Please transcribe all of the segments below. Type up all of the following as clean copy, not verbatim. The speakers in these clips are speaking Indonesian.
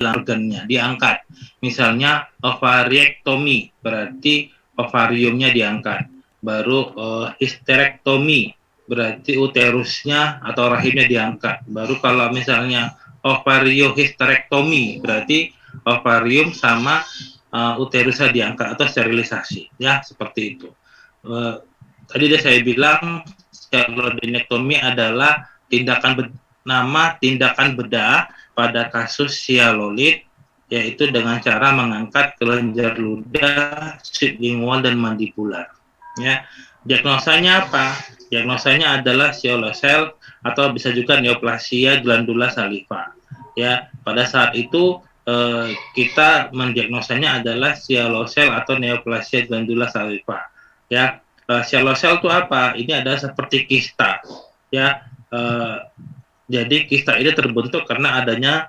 organnya, diangkat. Misalnya ovariektomi, berarti ovariumnya diangkat. Baru histerektomi, berarti uterusnya atau rahimnya diangkat. Baru kalau misalnya ovariohisterektomi, berarti ovarium sama uterusnya diangkat atau sterilisasi, ya seperti itu. Tadi saya bilang sialodinektomi adalah tindakan bedah pada kasus sialolit, yaitu dengan cara mengangkat kelenjar ludah, sublingual dan mandibular. Ya, diagnosanya apa? Diagnosanya adalah sialosel atau bisa juga neoplasia glandula saliva. Ya, pada saat itu kita mendiagnosanya adalah sialosel atau neoplasia glandula saliva. Ya, sialosel itu apa? Ini adalah seperti kista. Ya, jadi kista ini terbentuk karena adanya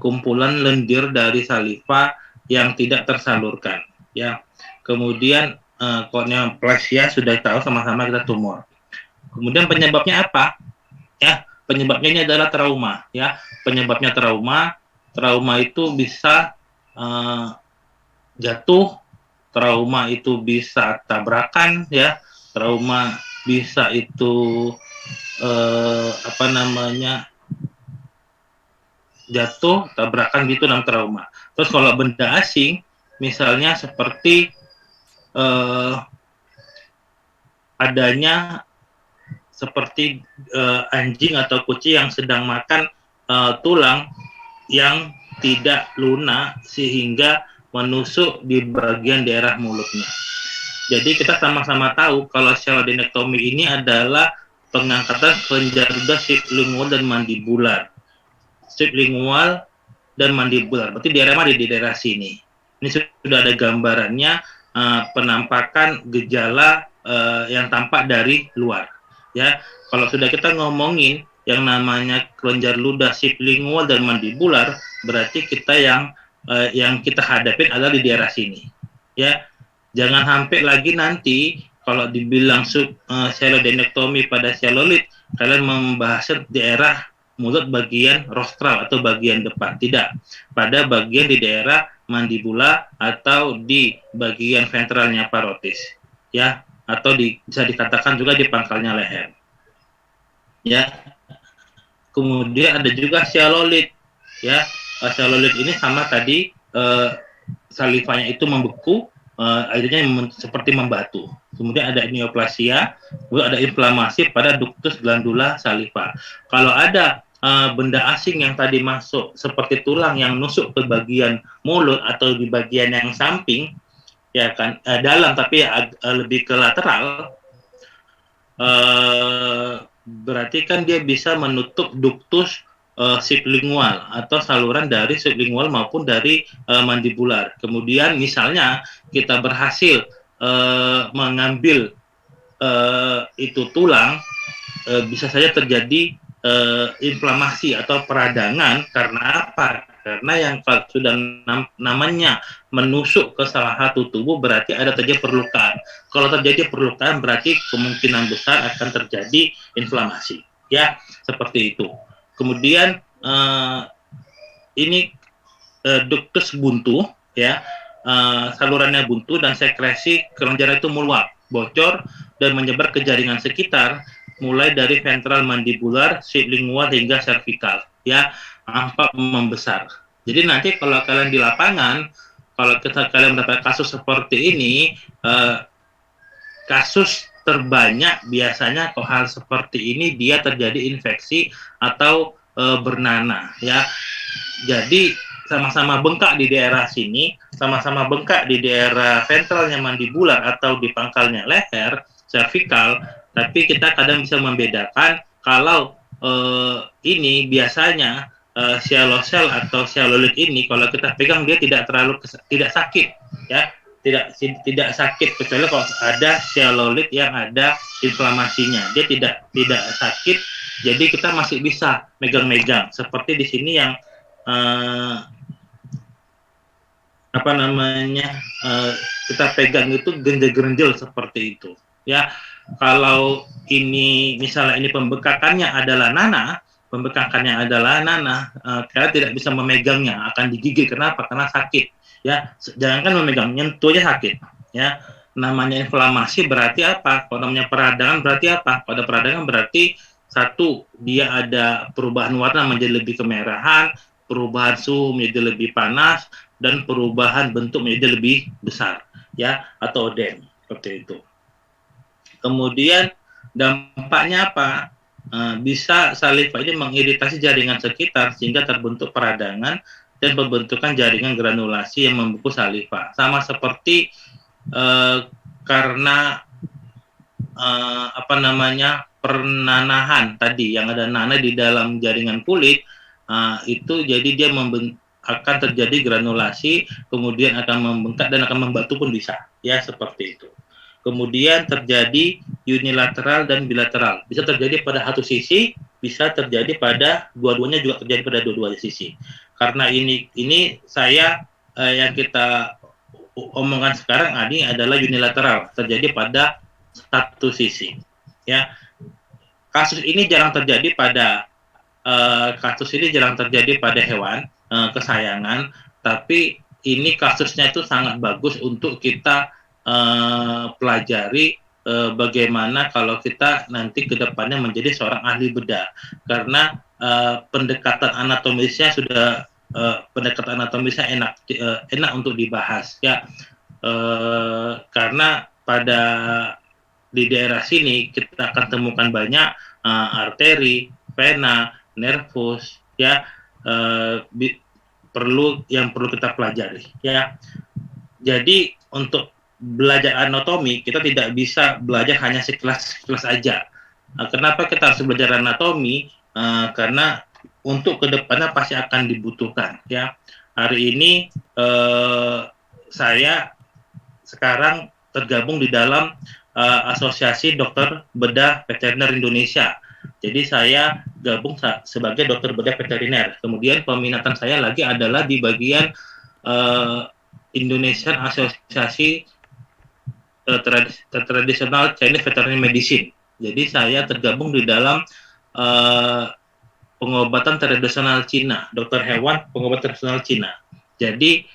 kumpulan lendir dari saliva yang tidak tersalurkan. Ya, kemudian neoplasia sudah tahu sama-sama kita tumor. Kemudian penyebabnya apa? Ya, penyebabnya ini adalah trauma. Ya, penyebabnya trauma. Trauma itu bisa jatuh, trauma itu bisa tabrakan, ya, trauma bisa itu jatuh, tabrakan gitu dalam trauma. Terus kalau benda asing, misalnya seperti adanya seperti anjing atau kucing yang sedang makan tulang yang tidak lunak sehingga menusuk di bagian daerah mulutnya. Jadi kita sama-sama tahu kalau sialodinektomi ini adalah pengangkatan kelenjar ludah sublingual dan mandibular. Sublingual dan mandibular. Berarti daerah mana? Di daerah sini. Ini sudah ada gambarannya, penampakan gejala yang tampak dari luar. Ya, kalau sudah kita ngomongin yang namanya kelenjar ludah sublingual dan mandibular, berarti kita yang kita hadapin adalah di daerah sini. Ya, jangan sampai lagi nanti kalau dibilang sialodinektomi pada sialolit, kalian membahas daerah mulut bagian rostral atau bagian depan. Tidak, pada bagian di daerah mandibula atau di bagian ventralnya parotis, ya, atau bisa dikatakan juga di pangkalnya leher. Ya, kemudian ada juga sialolit. Ya, sialolit ini sama tadi, salivanya itu membeku, akhirnya seperti membatu. Kemudian ada neoplasia, kemudian ada inflamasi pada ductus glandula saliva. Kalau ada benda asing yang tadi masuk seperti tulang yang nusuk ke bagian mulut atau di bagian yang samping, ya kan, dalam tapi lebih ke lateral, berarti kan dia bisa menutup ductus sublingual atau saluran dari sublingual maupun dari mandibular. Kemudian misalnya kita berhasil mengambil itu tulang, bisa saja terjadi inflamasi atau peradangan. Karena apa? Karena yang sudah namanya menusuk ke salah satu tubuh berarti ada terjadi perlukaan. Kalau terjadi perlukaan berarti kemungkinan besar akan terjadi inflamasi. Ya, seperti itu. Kemudian ini ductus buntu, ya, salurannya buntu dan sekresi kelenjar itu meluap, bocor dan menyebar ke jaringan sekitar, mulai dari ventral mandibular, sublingual hingga cervical, ya, nampak membesar. Jadi nanti kalau kalian di lapangan, kalau kalian mendapat kasus seperti ini, kasus terbanyak biasanya kalau hal seperti ini dia terjadi infeksi atau bernanah, ya. Jadi sama-sama bengkak di daerah sini, sama-sama bengkak di daerah ventralnya mandibular atau di pangkalnya leher, cervical, tapi kita kadang bisa membedakan kalau ini biasanya sialosel atau sialolit ini kalau kita pegang dia tidak sakit, ya, tidak sakit, kecuali kalau ada sialolit yang ada inflamasinya, dia tidak sakit, jadi kita masih bisa megang-megang. Seperti di sini yang kita pegang itu genjel-genjel seperti itu, ya. Kalau ini misalnya ini pembekakannya adalah nanah, pembengkakannya adalah nanah, kalian tidak bisa memegangnya, akan digigit. Kenapa? Karena sakit. Ya, jangankan memegang, nyentuh aja sakit. Ya, namanya inflamasi berarti apa? Kalau namanya peradangan berarti apa? Pada peradangan berarti satu, dia ada perubahan warna menjadi lebih kemerahan, perubahan suhu menjadi lebih panas, dan perubahan bentuk menjadi lebih besar, ya, atau ödem, seperti itu. Kemudian dampaknya apa? Bisa saliva ini mengiritasi jaringan sekitar sehingga terbentuk peradangan dan pembentukan jaringan granulasi yang membungkus saliva. Sama seperti karena apa namanya, pernanahan tadi yang ada nanah di dalam jaringan kulit, itu jadi dia akan terjadi granulasi, kemudian akan membengkak dan akan membatu pun bisa, ya seperti itu. Kemudian terjadi unilateral dan bilateral. Bisa terjadi pada satu sisi, bisa terjadi pada dua-duanya, juga terjadi pada dua-dua sisi. Karena ini saya yang kita omongan sekarang ini adalah unilateral, terjadi pada satu sisi. Ya, kasus ini jarang terjadi pada hewan kesayangan, tapi ini kasusnya itu sangat bagus untuk kita pelajari bagaimana kalau kita nanti ke depannya menjadi seorang ahli bedah, karena pendekatan anatomisnya sudah enak untuk dibahas, ya, karena pada di daerah sini kita akan temukan banyak arteri, vena, nervus, ya, perlu kita pelajari, ya. Jadi untuk belajar anatomi kita tidak bisa belajar hanya sekelas aja. Kenapa kita harus belajar anatomi? Karena untuk kedepannya pasti akan dibutuhkan, ya. Hari ini saya sekarang tergabung di dalam Asosiasi Dokter Bedah Veteriner Indonesia. Jadi saya gabung sebagai dokter bedah veteriner. Kemudian peminatan saya lagi adalah di bagian Indonesian Asosiasi Tradisional Chinese Veterinary Medicine. Jadi saya tergabung di dalam pengobatan tradisional Cina, dokter hewan pengobatan tradisional Cina. Jadi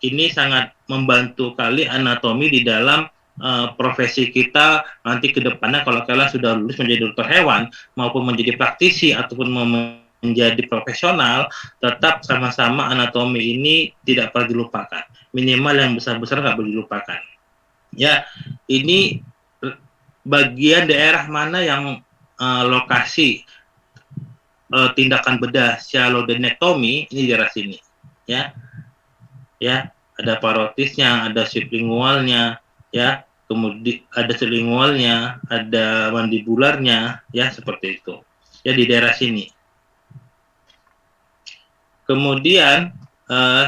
ini sangat membantu kali anatomi di dalam profesi kita nanti ke depannya. Kalau kalian sudah lulus menjadi dokter hewan maupun menjadi praktisi ataupun menjadi profesional, tetap sama-sama anatomi ini tidak perlu dilupakan. Minimal yang besar-besar nggak perlu dilupakan. Ya, ini bagian daerah mana yang lokasi tindakan bedah shallow-denectomy ini di daerah sini, ya, ya, ada parotisnya, ada sublingualnya, ya, kemudian ada sublingualnya, ada mandibularnya, ya, seperti itu, ya, di daerah sini. Kemudian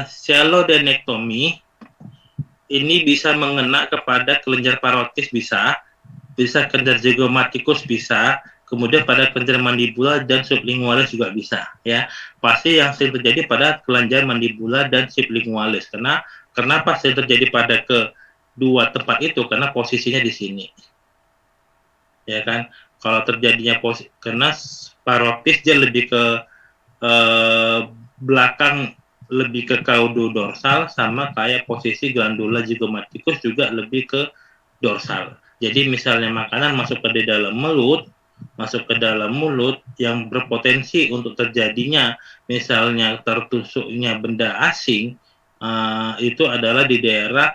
shallow-denectomy ini bisa mengena kepada kelenjar parotis, bisa kelenjar zygomaticus, bisa, kemudian pada kelenjar mandibula dan sublingualis juga bisa, ya. Pasti yang sering terjadi pada kelenjar mandibula dan sublingualis. Kenapa sering terjadi pada kedua tempat itu? Karena posisinya di sini, ya kan. Kalau terjadinya karena parotis dia lebih ke belakang, lebih ke caudo-dorsal, sama kayak posisi glandula zygomaticus juga lebih ke dorsal. Jadi misalnya makanan masuk ke dalam mulut yang berpotensi untuk terjadinya misalnya tertusuknya benda asing, itu adalah di daerah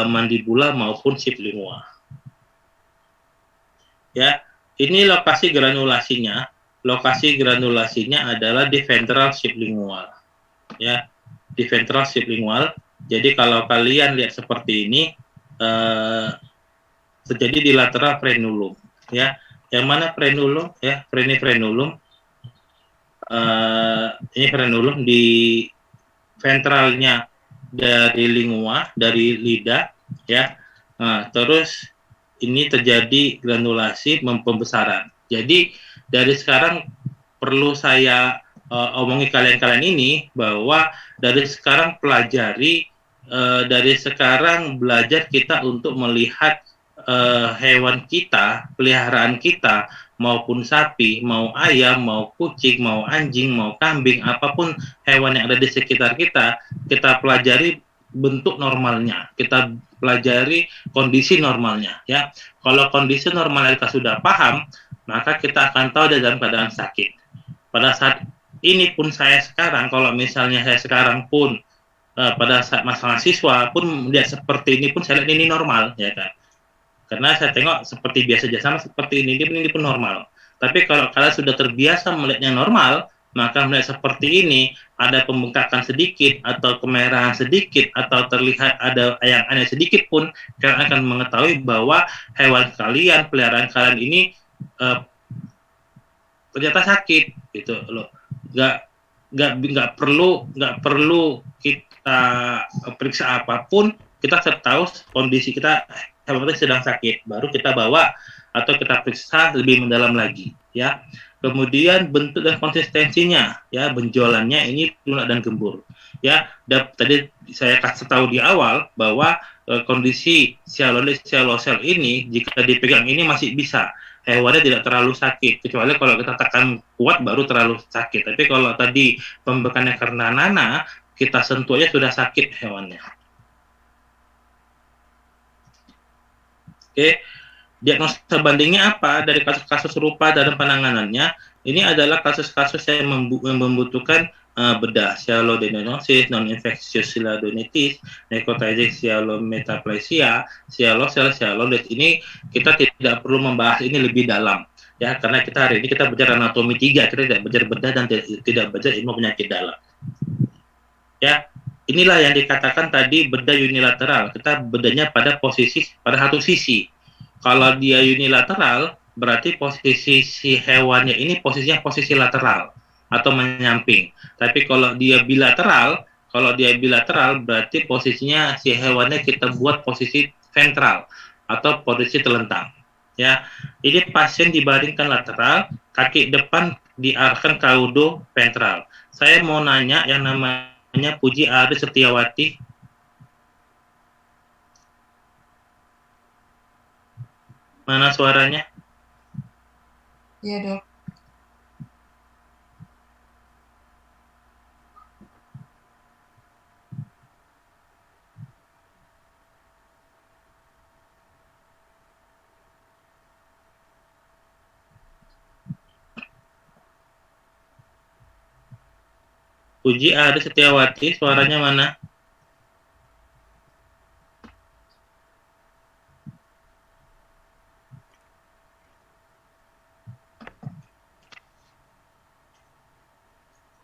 mandibula maupun sublingual. Ya, ini lokasi granulasinya. Lokasi granulasinya adalah di ventral sublingual. Ya, di ventral sublingual. Jadi kalau kalian lihat seperti ini, terjadi di lateral frenulum, ya. Yang mana frenulum, ya, frenulum. Ini frenulum di ventralnya dari lingua, dari lidah, ya. Nah, terus ini terjadi granulasi pembesaran. Jadi dari sekarang perlu saya omongi kalian ini bahwa dari sekarang pelajari, dari sekarang belajar kita untuk melihat hewan kita, peliharaan kita maupun sapi, mau ayam, mau kucing, mau anjing, mau kambing, apapun hewan yang ada di sekitar kita pelajari bentuk normalnya, kita pelajari kondisi normalnya, ya. Kalau kondisi normalnya kita sudah paham, maka kita akan tahu dia dalam keadaan sakit. Pada saat ini pun saya sekarang, kalau misalnya saya sekarang pun pada saat masalah siswa pun melihat seperti ini pun saya lihat ini normal, ya kan. Karena saya tengok seperti biasa aja, sama seperti ini pun normal. Tapi kalau kalian sudah terbiasa melihatnya normal, maka melihat seperti ini, ada pembengkakan sedikit, atau kemerahan sedikit, atau terlihat ada yang aneh sedikit pun, kalian akan mengetahui bahwa hewan kalian, peliharaan kalian ini uh, ternyata sakit, gitu loh. Nggak perlu kita periksa apapun, kita tahu kondisi kita hewan kita sedang sakit, baru kita bawa atau kita periksa lebih mendalam lagi, ya. Kemudian bentuk dan konsistensinya, ya, benjolannya ini lunak dan gembur, ya. Tadi saya kasih tahu di awal bahwa kondisi sialosel ini jika dipegang ini masih bisa, hewannya tidak terlalu sakit, kecuali kalau kita tekan kuat baru terlalu sakit. Tapi kalau tadi pembekaannya karena nanah, kita sentuh aja sudah sakit hewannya. Oke, diagnosa bandingnya apa dari kasus-kasus serupa dalam penanganannya? Ini adalah kasus-kasus yang membutuhkan bedah, sialodenosis, non-infectious sialodenitis, necrotizing sialometaplasia, sialosel, sialolet. Ini kita tidak perlu membahas ini lebih dalam, ya, karena kita hari ini kita belajar anatomi 3, kita tidak belajar bedah dan tidak belajar ilmu penyakit dalam. Ya, inilah yang dikatakan tadi bedah unilateral. Kita bedahnya pada satu sisi. Kalau dia unilateral, berarti posisi si hewannya ini posisinya posisi lateral atau menyamping. Tapi kalau dia bilateral berarti posisinya si hewannya kita buat posisi ventral atau posisi telentang. Ya, ini pasien dibaringkan lateral, kaki depan diarahkan kaudo ventral. Saya mau nanya yang namanya Puji Ari Setiawati. Mana suaranya? Iya, Dok. Puji Ari Setiawati, suaranya mana?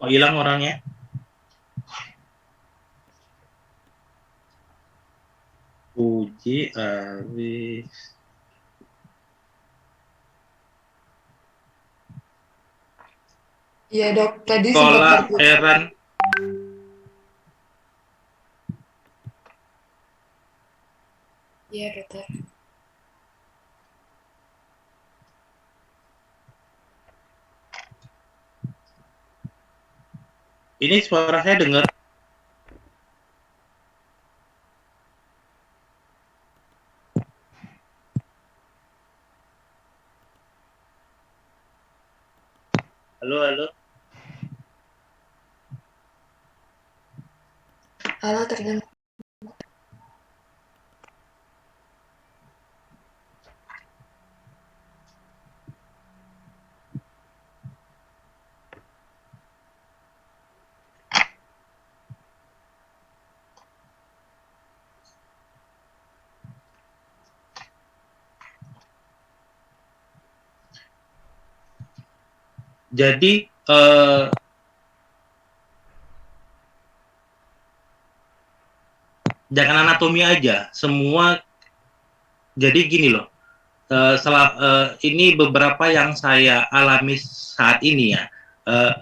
Kok hilang orangnya? Puji Aris. Iya, Dok. Tadi sempat Sekolah terputus. Heran. Iya, Dokter. Ini suara saya dengar. Halo, halo. Halo, terdengar. Jadi jangan anatomi aja, semua. Jadi gini loh, ini beberapa yang saya alami saat ini, ya. Uh,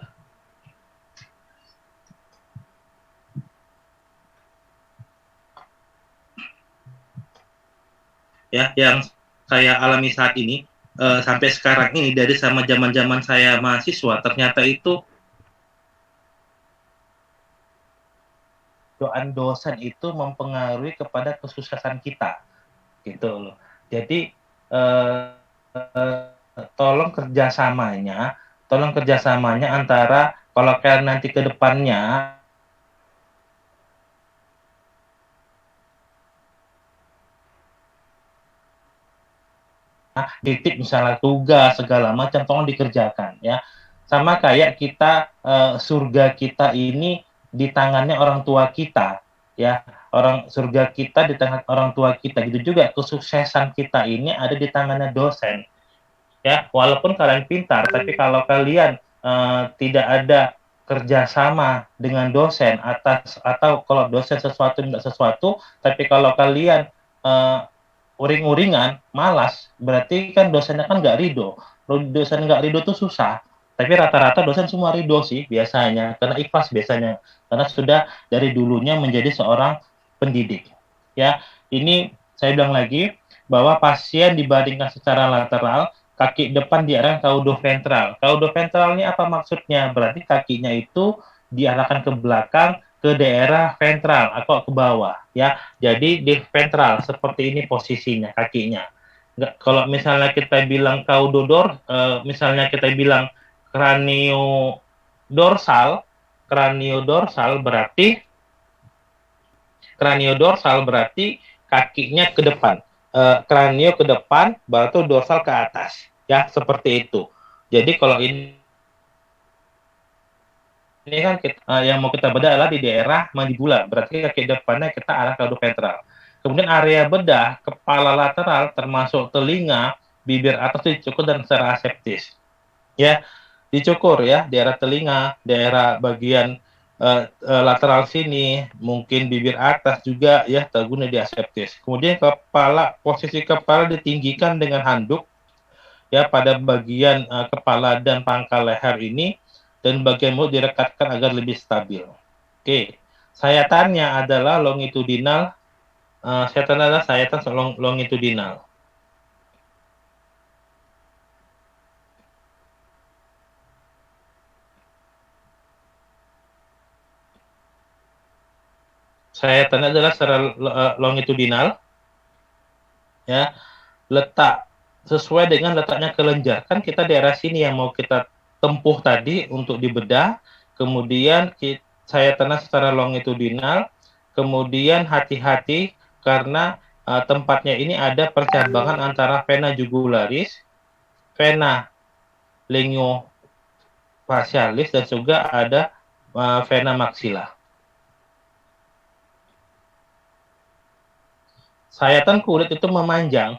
ya, yang saya alami saat ini sampai sekarang ini, dari sama zaman-zaman saya mahasiswa, ternyata itu dosen itu mempengaruhi kepada kesuksesan kita, gitu loh. Jadi tolong kerjasamanya antara kalau kalian nanti ke depannya titik misalnya tugas segala macam tolong dikerjakan ya. Sama kayak kita surga kita ini di tangannya orang tua kita ya. Surga kita di tangan orang tua kita, gitu juga kesuksesan kita ini ada di tangannya dosen ya. Walaupun kalian pintar, tapi kalau kalian tidak ada kerjasama dengan dosen atau kalau dosen sesuatu minta sesuatu, tapi kalau kalian uring-uringan, malas, berarti kan dosennya kan nggak ridho. Dosen nggak ridho tuh susah. Tapi rata-rata dosen semua ridho sih biasanya, karena ikhlas biasanya, karena sudah dari dulunya menjadi seorang pendidik. Ya, ini saya bilang lagi bahwa pasien dibandingkan secara lateral, kaki depan diarahkan caudoventral. Caudoventral ini apa maksudnya? Berarti kakinya itu diarahkan ke belakang, ke daerah ventral atau ke bawah ya. Jadi di ventral seperti ini posisinya kakinya. Nggak, kalau misalnya kita bilang misalnya kita bilang kraniodorsal berarti kakinya ke depan. Kranio ke depan, baru dorsal ke atas ya, seperti itu. Jadi kalau ini kan yang mau kita bedah adalah di daerah mandibula, berarti kaki depannya kita arah caudoventral. Kemudian area bedah kepala lateral termasuk telinga, bibir atas dicukur dan secara aseptis. Ya, dicukur ya, daerah telinga, daerah bagian lateral sini, mungkin bibir atas juga ya, terguna di aseptis. Kemudian posisi kepala ditinggikan dengan handuk ya pada bagian kepala dan pangkal leher ini, dan bagian mulut direkatkan agar lebih stabil. Oke, sayatannya adalah longitudinal. Sayatan longitudinal. Sayatannya adalah secara longitudinal, ya, letak sesuai dengan letaknya kelenjar. Kan kita daerah sini yang mau kita tempuh tadi untuk dibedah, kemudian sayatannya secara longitudinal, kemudian hati-hati karena tempatnya ini ada percabangan antara vena jugularis, vena lengofacialis, dan juga ada vena maxilla. Sayatan kulit itu memanjang,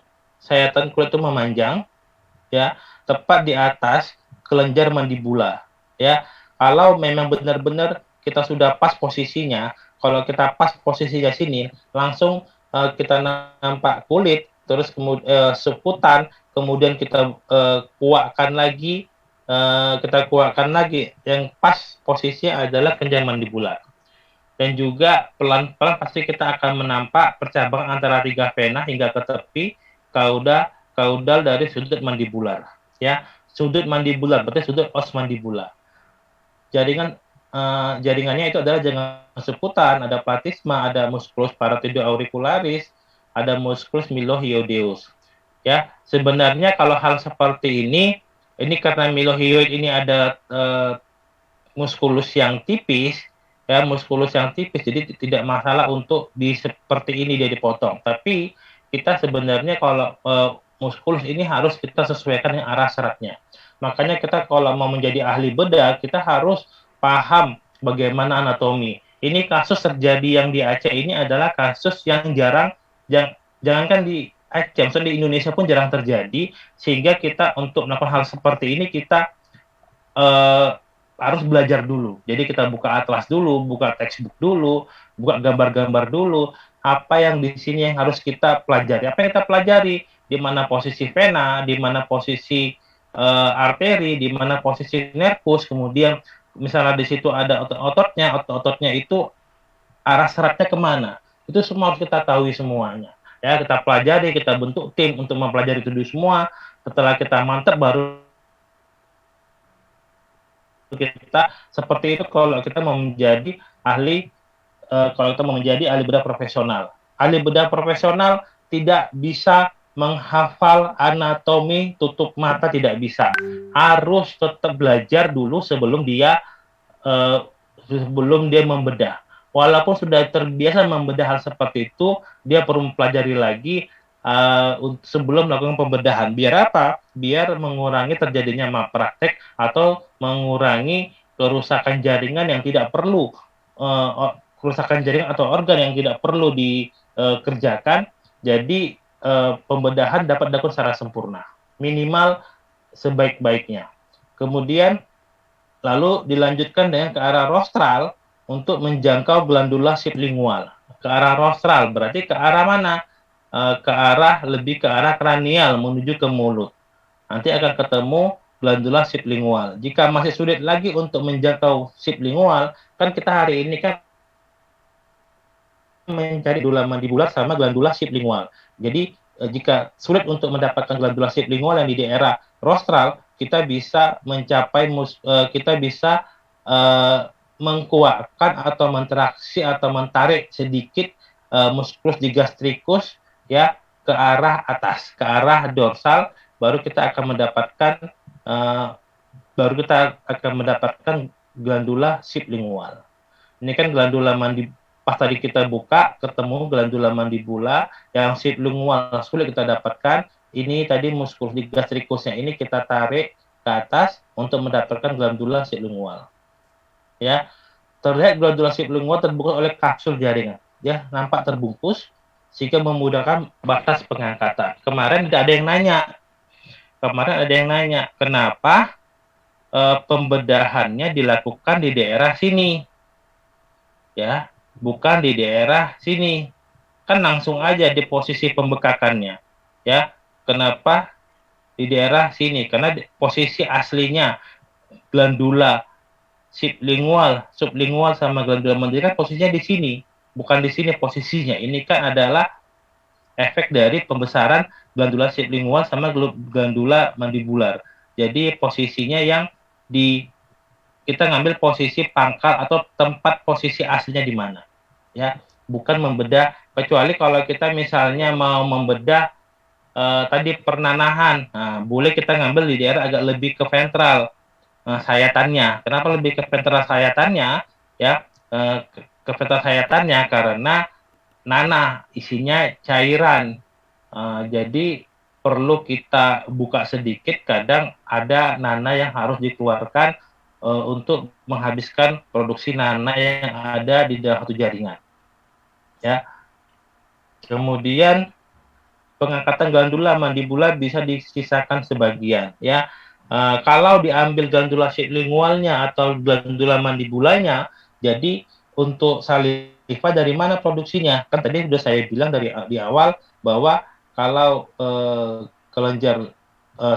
ya, tepat di atas kelenjar mandibula, ya. Kalau memang benar-benar kita sudah pas posisinya, kalau kita pas posisinya sini, langsung kita nampak kulit, terus kemudian seputan, kemudian kita kuatkan lagi, yang pas posisinya adalah kelenjar mandibula. Dan juga pelan-pelan pasti kita akan menampak percabangan antara tiga vena hingga ke tepi kaudal dari sudut mandibular. Ya, sudut mandibular berarti sudut os mandibular. Jaringannya itu adalah jaringan seputan, ada platisma, ada musculus parotidioauricularis, ada musculus mylohyoideus. Ya, sebenarnya kalau hal seperti ini karena mylohyoid ini ada muskulus yang tipis, ya, jadi tidak masalah untuk seperti ini dia dipotong. Tapi kita sebenarnya kalau muskulus ini harus kita sesuaikan dengan arah seratnya. Makanya kita kalau mau menjadi ahli bedah, kita harus paham bagaimana anatomi. Ini kasus terjadi yang di Aceh ini adalah kasus yang jangankan di Aceh, maksudnya di Indonesia pun jarang terjadi, sehingga kita untuk melakukan hal seperti ini kita harus belajar dulu. Jadi kita buka atlas dulu, buka textbook dulu, buka gambar-gambar dulu. Apa yang di sini yang harus kita pelajari? Apa yang kita pelajari? Di mana posisi vena, di mana posisi arteri, di mana posisi nervus, kemudian misalnya di situ ada ototnya itu arah seratnya kemana? Itu semua harus kita tahu semuanya. Ya, kita pelajari, kita bentuk tim untuk mempelajari itu semua. Setelah kita mantap baru kita seperti itu kalau kita mau menjadi ahli bedah profesional. Ahli bedah profesional tidak bisa menghafal anatomi tutup mata tidak bisa. Harus tetap belajar dulu sebelum dia membedah. Walaupun sudah terbiasa membedah hal seperti itu, dia perlu mempelajari lagi sebelum melakukan pembedahan. Biar apa? Biar mengurangi terjadinya malpraktek atau mengurangi kerusakan jaringan yang tidak perlu, kerusakan jaringan atau organ yang tidak perlu dikerjakan. Jadi pembedahan dapat dilakukan secara sempurna, minimal sebaik-baiknya. Kemudian lalu dilanjutkan dengan ke arah rostral untuk menjangkau glandula sublingual. Ke arah rostral berarti ke arah mana? Lebih ke arah kranial menuju ke mulut. Nanti akan ketemu glandula sublingual. Jika masih sulit lagi untuk menjangkau sublingual, kan kita hari ini kan mencari glandula mandibular sama glandula sublingual. Jadi jika sulit untuk mendapatkan glandula sublingual yang di daerah rostral, kita bisa mengkuatkan atau menteraksi atau mentarik sedikit muskulus digastricus ya ke arah atas, ke arah dorsal, baru kita akan mendapatkan glandula sublingual. Ini kan glandula pas tadi kita buka ketemu glandula mandibula, yang sublingual sulit kita dapatkan. Ini tadi muskulus digastricusnya ini kita tarik ke atas untuk mendapatkan glandula sublingual. Ya, terlihat glandula sublingual terbungkus oleh kapsul jaringan. Ya, nampak terbungkus sehingga memudahkan batas pengangkatan. Kemarin ada yang nanya, kenapa pembedahannya dilakukan di daerah sini? Ya, bukan di daerah sini. Kan langsung aja di posisi pembekakannya. Ya, kenapa di daerah sini? Karena posisi aslinya glandula sublingual sama glandula mandibula posisinya di sini, bukan di sini posisinya. Ini kan adalah efek dari pembesaran glandula sublingual sama glandula mandibular. Jadi posisinya yang kita ngambil posisi pangkal atau tempat posisi aslinya di mana, ya, bukan membedah. Kecuali kalau kita misalnya mau membedah tadi pernanahan, boleh kita ngambil di daerah agak lebih ke ventral sayatannya. Kenapa lebih ke ventral sayatannya? Ya, ke ventral sayatannya karena nanah isinya cairan, jadi perlu kita buka sedikit. Kadang ada nanah yang harus dikeluarkan untuk menghabiskan produksi nanah yang ada di dalam satu jaringan. Ya. Kemudian pengangkatan glandula mandibula bisa disisakan sebagian. Ya. Kalau diambil glandula sublingualnya atau glandula mandibulanya, jadi untuk saliva dari mana produksinya? Kan tadi sudah saya bilang di awal bahwa kalau kelenjar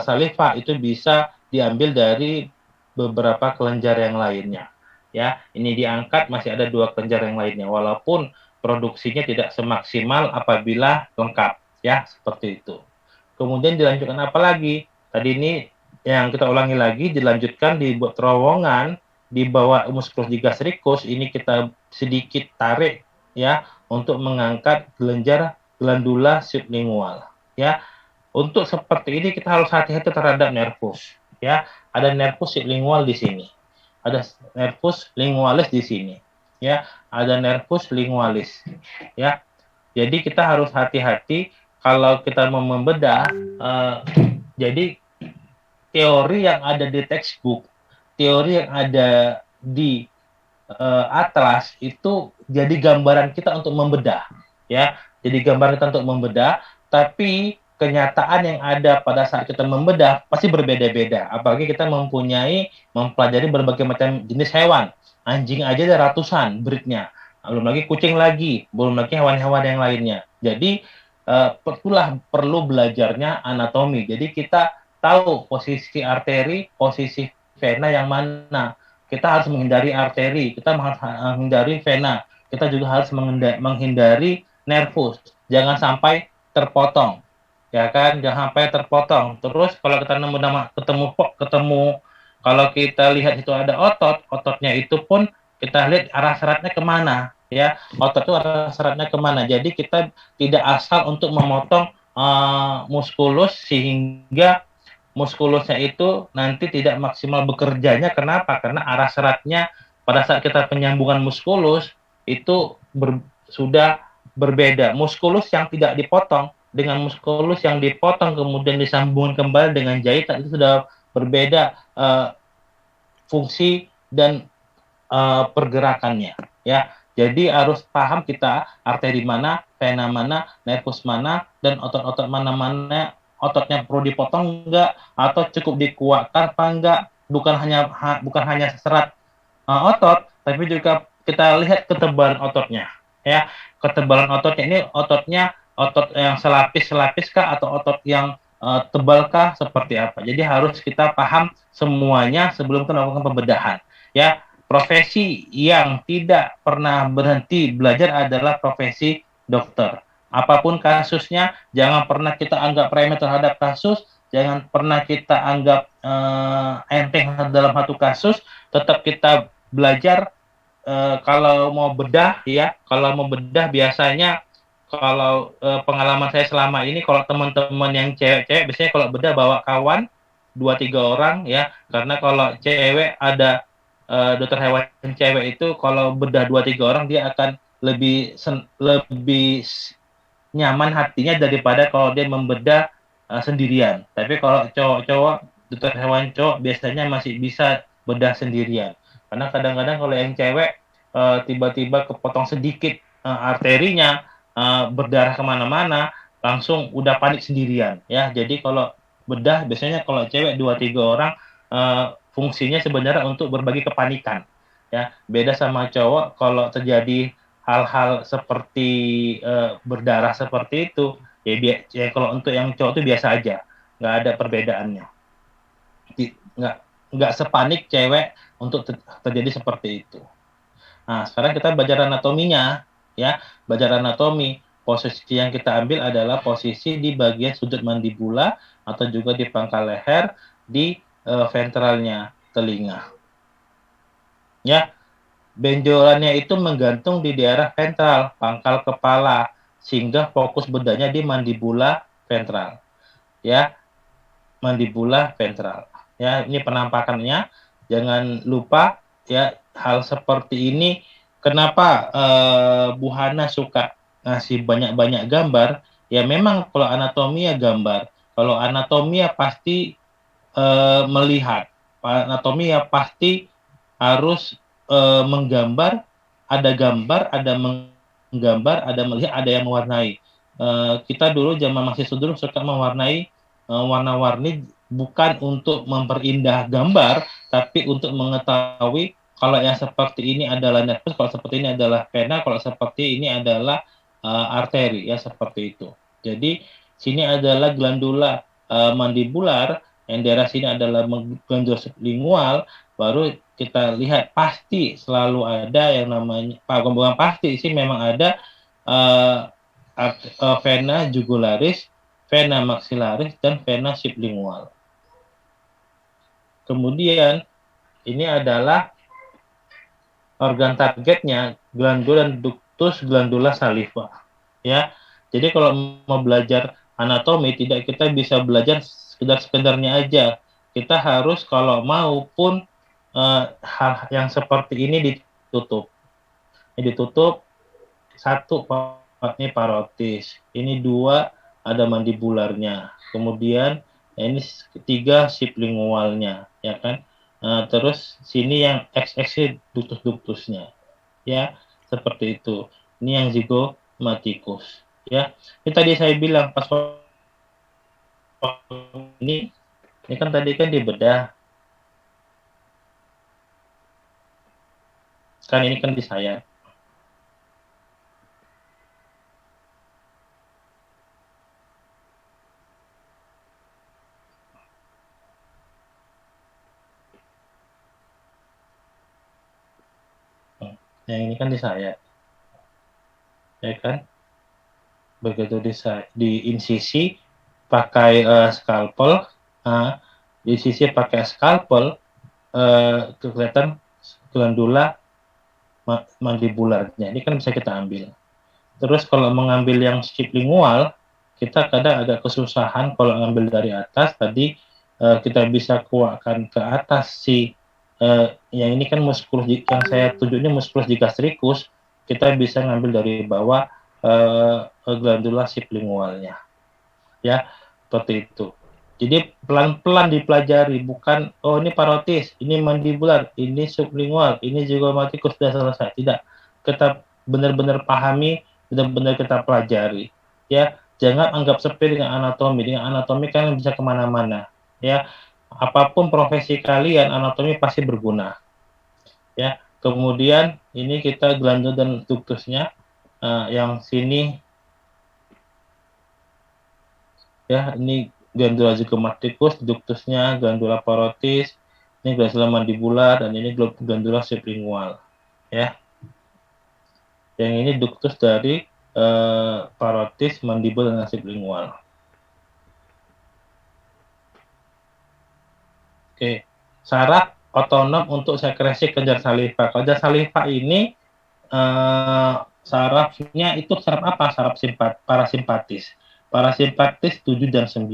saliva itu bisa diambil dari beberapa kelenjar yang lainnya. Ya, ini diangkat masih ada 2 kelenjar yang lainnya, walaupun produksinya tidak semaksimal apabila lengkap, ya, seperti itu. Kemudian dilanjutkan apa lagi? Tadi ini yang kita ulangi lagi, dilanjutkan di terowongan di bawah musculus digastricus, ini kita sedikit tarik ya untuk mengangkat glandula sublingual. Ya, untuk seperti ini kita harus hati-hati terhadap nervus. Ya, ada nervus sublingual di sini, ada nervus lingualis di sini, ya, ada nervus lingualis, ya. Jadi kita harus hati-hati kalau kita mau membedah. Jadi teori yang ada di textbook, teori yang ada di atlas itu jadi gambaran kita untuk membedah, ya. Jadi gambaran kita untuk membedah, tapi kenyataan yang ada pada saat kita membedah pasti berbeda-beda. Apalagi kita mempelajari berbagai macam jenis hewan. Anjing aja ada ratusan breednya. Belum lagi kucing lagi, belum lagi hewan-hewan yang lainnya. Jadi itulah perlu belajarnya anatomi. Jadi kita tahu posisi arteri, posisi vena yang mana. Kita harus menghindari arteri, kita menghindari vena. Kita juga harus menghindari nervus. Jangan sampai terpotong. Ya kan, jangan sampai terpotong. Terus kalau kita ketemu kalau kita lihat itu ada ototnya itu pun kita lihat arah seratnya kemana, ya. Otot itu arah seratnya kemana. Jadi kita tidak asal untuk memotong muskulus sehingga muskulusnya itu nanti tidak maksimal bekerjanya. Kenapa? Karena arah seratnya pada saat kita penyambungan muskulus itu sudah berbeda. Muskulus yang tidak dipotong dengan muskulus yang dipotong kemudian disambungkan kembali dengan jahitan itu sudah berbeda fungsi dan pergerakannya, ya. Jadi harus paham kita arteri mana, vena mana, nervus mana, dan otot-otot mana-mana, ototnya perlu dipotong enggak atau cukup dikuatkan apa enggak. Bukan hanya serat otot, tapi juga kita lihat ketebalan ototnya, ya. Ketebalan ototnya ini otot yang selapis kah atau otot yang tebal kah seperti apa. Jadi harus kita paham semuanya sebelum kita melakukan pembedahan, ya. Profesi yang tidak pernah berhenti belajar adalah profesi dokter. Apapun kasusnya, jangan pernah kita anggap remeh terhadap kasus, jangan pernah kita anggap enteng dalam satu kasus, tetap kita belajar. Kalau mau bedah, ya, kalau mau bedah biasanya kalau pengalaman saya selama ini, kalau teman-teman yang cewek-cewek biasanya kalau bedah bawa kawan 2-3 orang, ya, karena kalau cewek ada dokter hewan cewek itu kalau bedah 2-3 orang dia akan lebih nyaman hatinya daripada kalau dia membedah sendirian. Tapi kalau cowok-cowok, dokter hewan cowok biasanya masih bisa bedah sendirian. Karena kadang-kadang kalau yang cewek tiba-tiba kepotong sedikit arterinya, berdarah kemana-mana, langsung udah panik sendirian, ya. Jadi kalau bedah biasanya kalau cewek 2-3 orang fungsinya sebenarnya untuk berbagi kepanikan, ya. Beda sama cowok, kalau terjadi hal-hal seperti berdarah seperti itu, ya kalau untuk yang cowok itu biasa aja, nggak ada perbedaannya. Nggak nggak sepanik cewek untuk terjadi seperti itu. Nah, sekarang kita belajar anatominya, ya. Belajar anatomi. Posisi yang kita ambil adalah posisi di bagian sudut mandibula atau juga di pangkal leher, di ventralnya telinga. Ya, benjolannya itu menggantung di daerah ventral, pangkal kepala, sehingga fokus bedahnya di mandibula ventral. Ya, mandibula ventral. Ya, ini penampakannya. Jangan lupa, ya, hal seperti ini. Kenapa Bu Hana suka ngasih banyak-banyak gambar? Ya memang kalau anatomi ya gambar. Kalau anatomi ya pasti melihat. Anatomi ya pasti harus menggambar, ada gambar, ada menggambar, ada melihat, ada yang mewarnai. Kita dulu zaman mahasiswa dulu suka mewarnai warna-warni bukan untuk memperindah gambar, tapi untuk mengetahui kalau yang seperti ini adalah nervus, kalau seperti ini adalah vena, kalau seperti ini adalah arteri, ya, seperti itu. Jadi sini adalah glandula mandibular, yang daerah sini adalah glandula sublingual. Baru kita lihat pasti selalu ada yang namanya, bukan pasti sih, memang ada vena jugularis, vena maxillaris, dan vena sublingual. Kemudian ini adalah organ targetnya, glandula ductus glandula saliva, ya. Jadi kalau mau belajar anatomi tidak kita bisa belajar sekedarnya aja. Kita harus kalau mau pun hal yang seperti ini ditutup. Ini ditutup, satu ini parotis, ini dua ada mandibularnya, kemudian ini ketiga sublingualnya, ya kan. Terus sini yang XX ductus-ductusnya, ya, seperti itu. Ini yang zygomaticus, ya. Ini tadi saya bilang pas ini kan tadi kan dibedah, kan ini kan di sayap. Yang ini kan di sayap, ya kan. Begitu di insisi pakai scalpel, di sisi pakai scalpel kelihatan glandula mandibularnya. Ini kan bisa kita ambil. Terus kalau mengambil yang sublingual, kita kadang agak kesusahan kalau ngambil dari atas. Tadi kita bisa kuatkan ke atas si yang ini kan muskulus, yang saya tunjuk ini muskulus digastricus, kita bisa ngambil dari bawah glandula sublingualnya, ya, seperti itu. Jadi pelan-pelan dipelajari, bukan oh ini parotis, ini mandibular, ini sublingual, ini zygomaticus, sudah selesai. Tidak, kita benar-benar pahami, benar-benar kita pelajari, ya. Jangan anggap sepele dengan anatomi. Dengan anatomi kalian bisa kemana-mana, ya. Apapun profesi kalian, anatomi pasti berguna, ya. Kemudian ini kita glandula dan ductusnya, yang sini, ya, ini glandula zygomaticus, ductusnya glandula parotis, ini glandula mandibular, dan ini glandula sublingual, ya. Yang ini ductus dari parotis, mandibul, dan sublingual. Oke, saraf otonom untuk sekresi kelenjar saliva. Kelenjar saliva ini sarafnya itu saraf apa? Saraf parasimpatis. Parasimpatis 7 dan 9.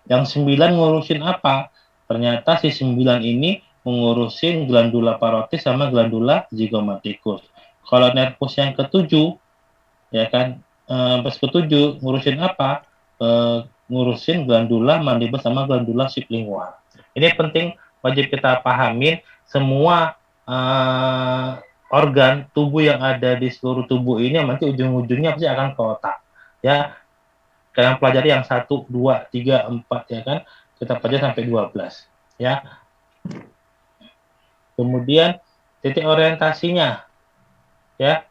Yang 9 ngurusin apa? Ternyata si 9 ini mengurusin glandula parotis sama glandula zygomaticus. Kalau nervus yang ketujuh, ya kan, pas ketujuh ngurusin apa? Ngurusin glandula mandibel sama glandula sublingual. Ini penting, wajib kita pahamin semua organ tubuh yang ada di seluruh tubuh ini, nanti ujung-ujungnya pasti akan ke otak, ya. Kalian pelajari yang 1, 2, 3, 4, ya kan, kita pelajari sampai 12, ya. Kemudian titik orientasinya, ya,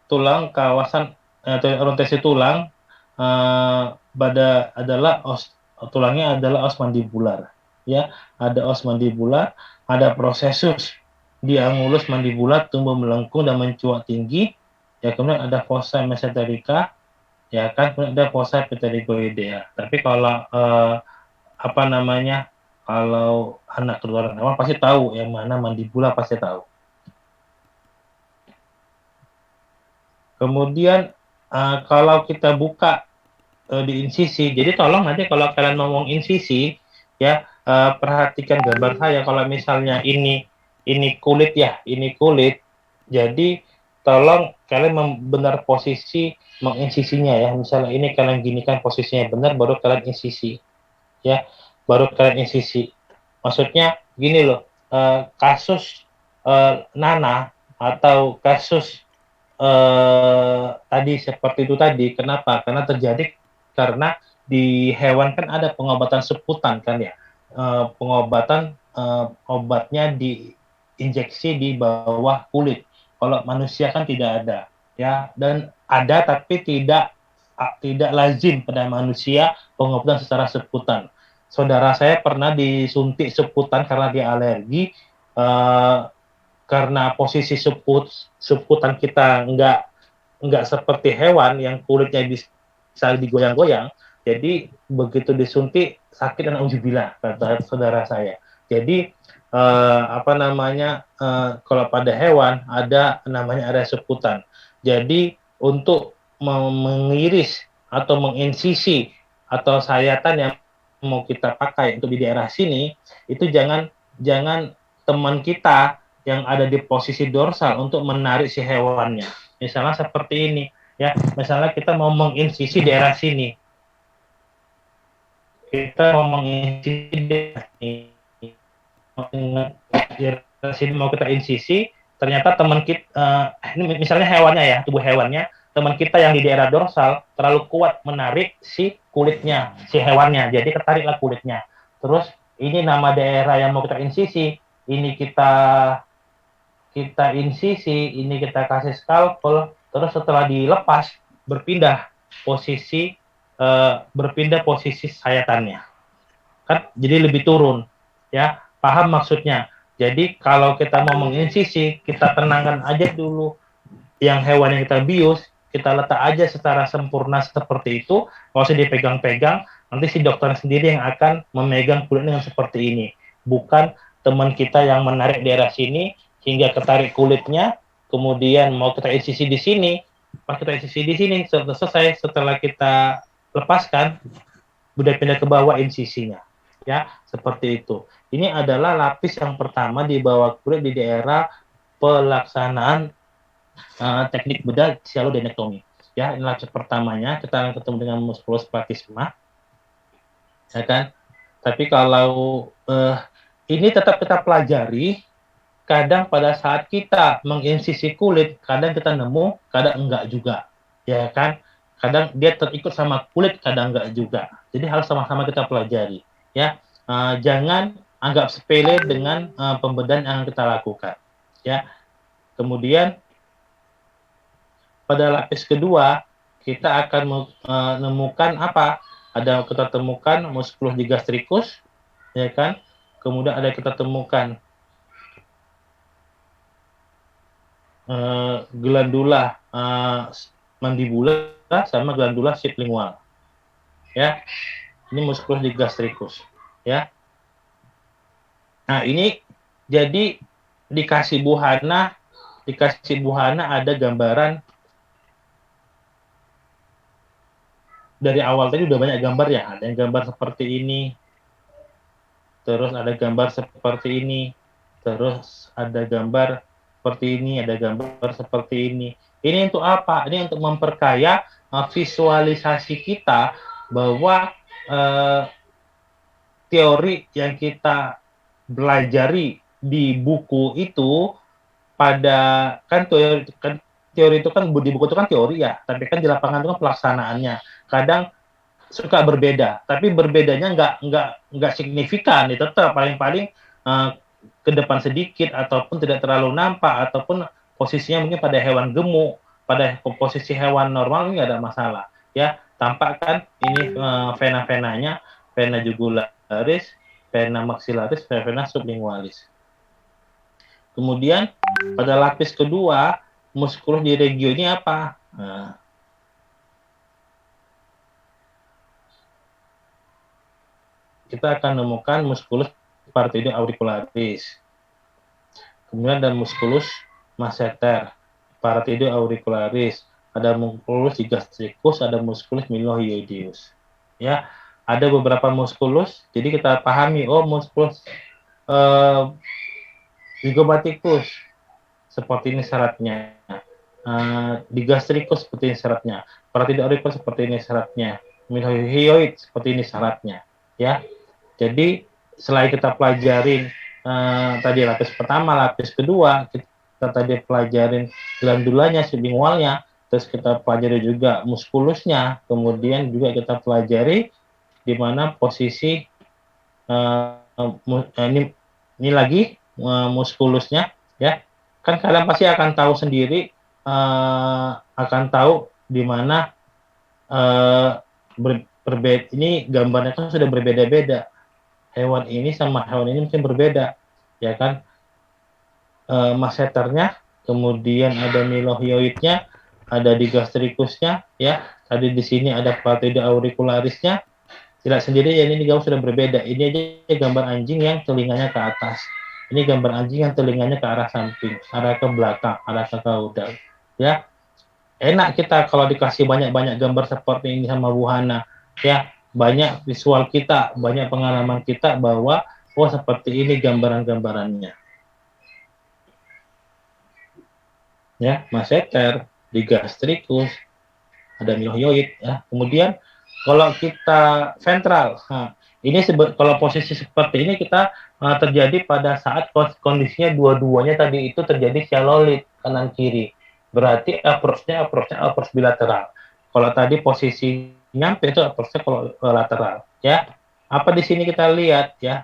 tulang kawasan orientasi tulang tulangnya adalah os mandibular, ya. Ada os mandibular, ada prosesus di angulus mandibular tumbuh melengkung dan mencuat tinggi, ya. Kemudian ada fossa mesenterica, ya kan, kemudian ada fossa pterygoidea. Tapi kalau kalau anak keluaran awam pasti tahu yang mana mandibula, pasti tahu. Kemudian kalau kita buka di insisi, jadi tolong nanti kalau kalian ngomong insisi, ya, perhatikan gambar saya. Kalau misalnya ini kulit, ya, ini kulit, jadi tolong kalian benar posisi menginsisinya, ya. Misalnya ini kalian ginikan posisinya benar, baru kalian insisi, ya, baru kalian insisi. Maksudnya gini loh, kasus Nana atau kasus tadi seperti itu tadi, kenapa? Karena terjadi karena di hewan kan ada pengobatan seputan kan, ya, pengobatan obatnya diinjeksi di bawah kulit. Kalau manusia kan tidak ada, ya, dan ada tapi tidak lazim pada manusia pengobatan secara seputan. Saudara saya pernah disuntik seputan karena dia alergi, karena posisi seputan kita nggak seperti hewan yang kulitnya bisa digoyang-goyang, jadi begitu disuntik sakit dan auzubillah, kata saudara saya. Jadi kalau pada hewan ada namanya area seputan. Jadi untuk mengiris atau menginsisi atau sayatan yang mau kita pakai untuk di daerah sini, itu jangan teman kita yang ada di posisi dorsal untuk menarik si hewannya. Misalnya seperti ini, ya. Misalnya kita mau menginsisi daerah sini. Kita mau menginsisi daerah sini, mau kita insisi, ternyata teman kita, ini misalnya hewannya, ya, tubuh hewannya, teman kita yang di daerah dorsal terlalu kuat menarik si kulitnya, si hewannya, jadi ketariklah kulitnya. Terus ini nama daerah yang mau kita insisi, ini kita insisi, ini kita kasih scalpel, terus setelah dilepas berpindah posisi sayatannya, kan jadi lebih turun, ya. Paham maksudnya? Jadi kalau kita mau menginsisi, kita tenangkan aja dulu yang hewan yang kita bius, kita letak aja secara sempurna seperti itu, nggak usah dipegang-pegang, nanti si dokter sendiri yang akan memegang kulit dengan seperti ini, bukan teman kita yang menarik daerah sini hingga ketarik kulitnya, kemudian mau kita insisi di sini, pas kita incisi di sini selesai, setelah kita lepaskan, udah pindah ke bawah incisinya, ya seperti itu. Ini adalah lapis yang pertama di bawah kulit di daerah pelaksanaan teknik bedah sialodenektomi. Ya, ini lapis pertamanya, kita akan ketemu dengan musculus platysma, ya kan? Tapi kalau ini tetap kita pelajari, kadang pada saat kita menginsisi kulit, kadang kita nemu, kadang enggak juga, ya kan? Kadang dia terikut sama kulit, kadang enggak juga. Jadi harus sama-sama kita pelajari, ya. Jangan anggap sepele dengan pembedahan yang kita lakukan, ya. Kemudian pada lapis kedua kita akan menemukan apa? Ada kita temukan musculus digastricus, ya kan? Kemudian ada kita temukan glandula mandibula sama glandula sublingual. Ya. Ini musculus digastricus, ya. Nah, ini jadi dikasih buhana ada gambaran dari awal tadi udah banyak gambar ya. Ada yang gambar seperti ini. Terus ada gambar seperti ini. Terus ada gambar seperti ini, ada gambar seperti ini. Ini untuk apa? Ini untuk memperkaya visualisasi kita bahwa teori yang kita belajari di buku itu pada kan teori itu kan di buku itu kan teori ya, tapi kan di lapangan itu kan pelaksanaannya kadang suka berbeda, tapi berbedanya nggak signifikan, itu tetap paling-paling ke depan sedikit ataupun tidak terlalu nampak ataupun posisinya mungkin pada hewan gemuk, pada posisi hewan normal nggak ada masalah, ya. Tampak kan ini vena-venanya, vena jugularis, vena maxillaris, vena sublingualis. Kemudian pada lapis kedua, musculus di regio ini apa? Nah, kita akan menemukan musculus parotidum auricularis. Kemudian ada musculus masseter, parotidum auricularis, ada musculus digastricus, ada musculus milohyoideus. Ya, ada beberapa musculus, jadi kita pahami, oh musculus zygomaticus seperti ini syaratnya, digastricus seperti ini syaratnya, parotidum auricularis seperti ini syaratnya, milohyoid seperti ini syaratnya, ya. Jadi selain kita pelajarin tadi lapis pertama, lapis kedua, kita tadi pelajarin glandulanya, sublingualnya, terus kita pelajari juga muskulusnya, kemudian juga kita pelajari di mana posisi ini lagi muskulusnya, ya. Kan kalian pasti akan tahu sendiri, akan tahu di mana berbeda. Ini gambarnya kan sudah berbeda-beda. Hewan ini sama hewan ini mungkin berbeda, ya kan? Masseternya, kemudian ada milohyoidnya, ada digastricusnya, ya. Tadi di sini ada parotidum auricularisnya. Tidak sendiri ya, ini gambar sudah berbeda. Ini aja gambar anjing yang telinganya ke atas. Ini gambar anjing yang telinganya ke arah samping, arah ke belakang, arah ke kaudal, ya. Enak kita kalau dikasih banyak-banyak gambar seperti ini sama buhana, ya. Banyak visual kita, banyak pengalaman kita bahwa oh seperti ini gambaran-gambarannya. Ya, masseter, digastricus, ada milohyoid, ya. Kemudian kalau kita ventral, ini kalau posisi seperti ini kita terjadi pada saat kondisinya dua-duanya tadi itu terjadi sialoid kanan kiri. Berarti approach-nya approach bilateral. Kalau tadi posisi nyampe itu approach-nya kalau lateral, ya. Apa di sini kita lihat, ya.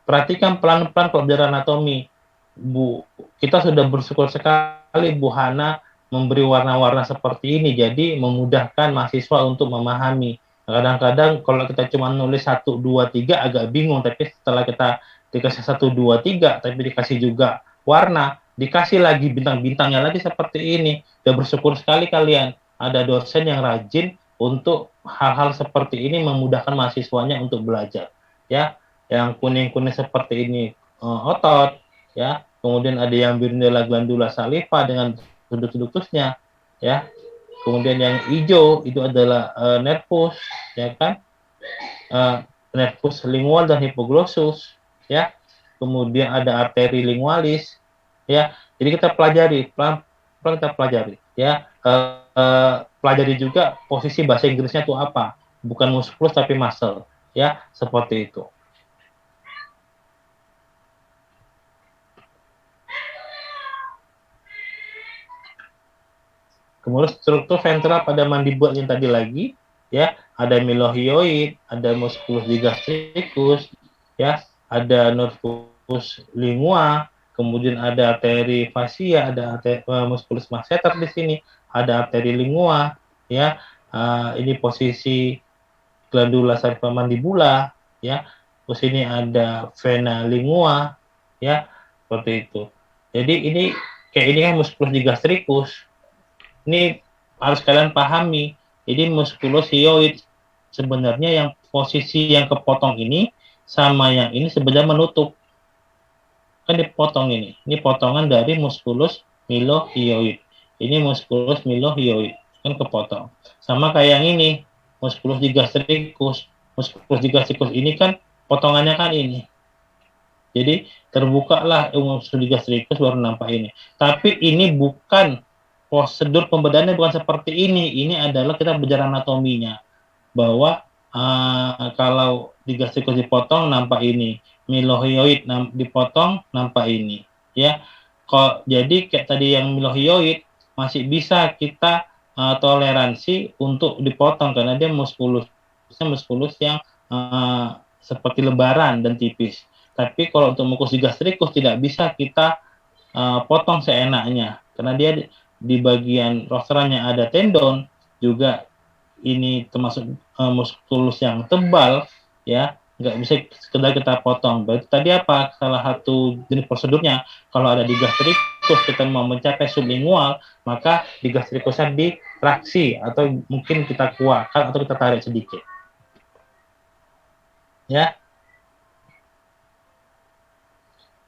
Perhatikan pelan-pelan kalau belajar anatomi. Bu, kita sudah bersyukur sekali Bu Hana memberi warna-warna seperti ini, jadi memudahkan mahasiswa untuk memahami. Kadang-kadang kalau kita cuma nulis 1, 2, 3 agak bingung, tapi setelah kita dikasih 1, 2, 3, tapi dikasih juga warna, dikasih lagi bintang-bintangnya lagi seperti ini. Udah bersyukur sekali kalian, ada dosen yang rajin untuk hal-hal seperti ini memudahkan mahasiswanya untuk belajar. Ya, yang kuning-kuning seperti ini otot, ya. Kemudian ada yang biru adalah glandula saliva dengan sudut-sudutnya, ya. Kemudian yang hijau itu adalah nervus, ya kan? Nervus lingual dan hipoglossus, ya. Kemudian ada arteri lingualis, ya. Jadi kita pelajari, pelan-pelan kita pelajari, ya. Pelajari juga posisi bahasa Inggrisnya itu apa, bukan musculus tapi muscle, ya, seperti itu. Kemudian struktur ventral pada mandibula yang tadi lagi, ya, ada milohioid, ada musculus digastricus, ya, ada nervus lingua, kemudian ada arteri fascia, ada musculus masseter di sini, ada arteri lingua, ya. Ini posisi glandula saliva mandibula, ya. Terus ini ada vena lingua, ya, seperti itu. Jadi ini kayak ini kan musculus digastricus. Ini harus kalian pahami. Jadi musculus hyoid sebenarnya yang posisi yang kepotong ini sama yang ini sebenarnya menutup. Kan dipotong ini. Ini potongan dari musculus milohyoid. Ini musculus milohyoid. Kan kepotong. Sama kayak yang ini. Musculus digastricus. Musculus digastricus ini kan potongannya kan ini. Jadi terbukalah musculus digastricus baru nampak ini. Tapi ini bukan prosedur pembedahannya bukan seperti ini. Ini adalah kita bicara anatominya. Bahwa kalau digastricus dipotong nampak ini, milohyoid dipotong nampak ini, ya. Jadi kayak tadi yang milohyoid masih bisa kita toleransi untuk dipotong karena dia muskulus yang seperti lebaran dan tipis. Tapi kalau untuk mukus digastricus tidak bisa kita potong seenaknya karena dia di bagian rostrannya ada tendon, juga ini termasuk muskulus yang tebal, ya, nggak bisa sekedar kita potong. Berarti tadi apa salah satu jenis prosedurnya? Kalau ada di gastricus kita mau mencapai sublingual, maka di gastricusnya ditraksi atau mungkin kita kuatkan atau kita tarik sedikit, ya.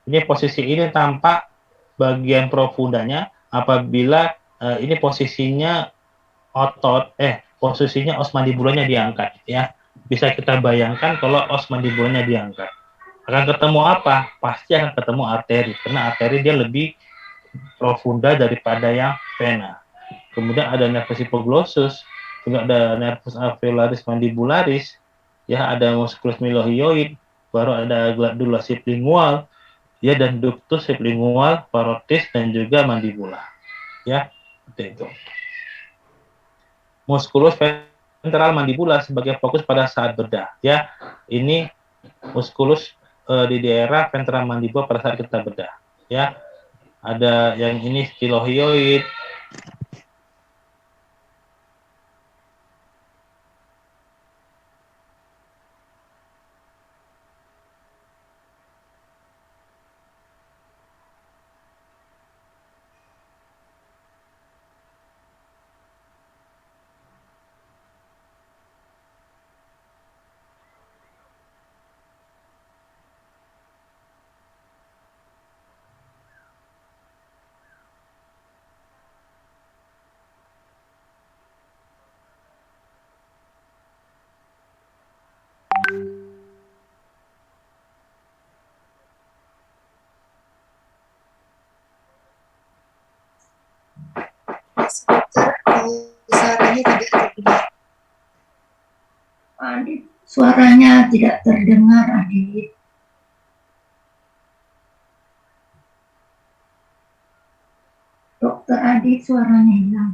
Ini posisi ini tampak bagian profundanya apabila ini posisinya posisinya os mandibulanya diangkat, ya. Bisa kita bayangkan kalau os mandibulanya diangkat. Akan ketemu apa? Pasti akan ketemu arteri, karena arteri dia lebih profunda daripada yang vena. Kemudian ada nervus hipoglossus, juga ada nervus alveolaris mandibularis, ya, ada musculus milohyoid, baru ada glandula sublingual, ya, dan ductus sublingual, parotis, dan juga mandibula, ya, seperti itu. Musculus ventral mandibula sebagai fokus pada saat bedah, ya. Ini musculus di daerah ventral mandibula pada saat kita bedah, ya. Ada yang ini stylohyoid, Suaranya tidak terdengar. Adit, suaranya tidak terdengar, Adit. Dokter Adit, suaranya hilang.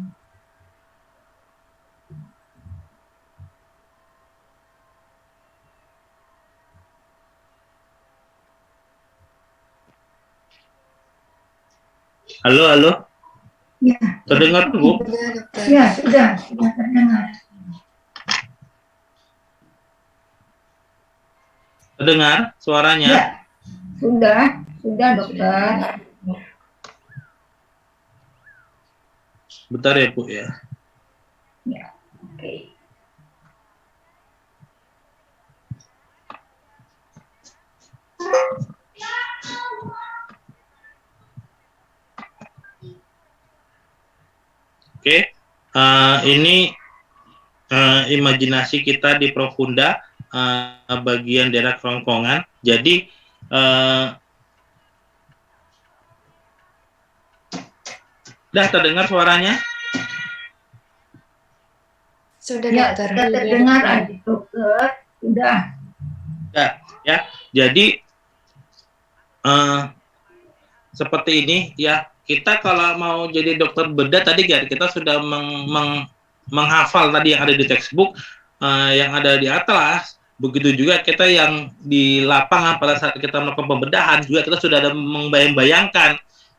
Halo, halo. Ya. Terdengar, Bu? Sudah, dokter. Ya, sudah terdengar. Terdengar suaranya? Ya, sudah dokter. Bentar ya, Bu, ya. Ya, oke. Oke, ini imajinasi kita di Profunda bagian daerah kerongkongan. Jadi udah terdengar suaranya? Sudah Ya, dokter. sudah terdengar adik dokter. Sudah. Ya. Jadi seperti ini ya, kita kalau mau jadi dokter bedah tadi ya kita sudah menghafal tadi yang ada di textbook, yang ada di atlas. Begitu juga kita yang di lapangan pada saat kita melakukan pembedahan juga kita sudah ada membayang-bayangkan.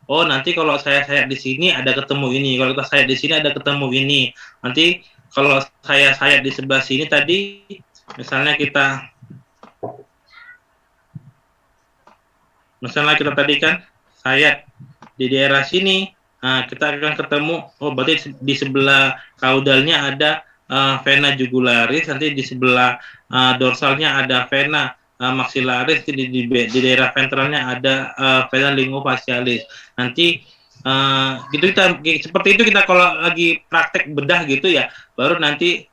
Oh, nanti kalau saya di sini ada ketemu ini, kalau kita sayat di sini ada ketemu ini. Nanti kalau saya sayat di sebelah sini tadi, misalnya kita tadi kan sayat di daerah sini, kita akan ketemu, oh berarti di sebelah kaudalnya ada vena jugularis, nanti di sebelah dorsalnya ada vena maxillaris, di daerah ventralnya ada vena linguofacialis. Nanti gitu seperti itu kita kalau lagi praktek bedah gitu ya, baru nanti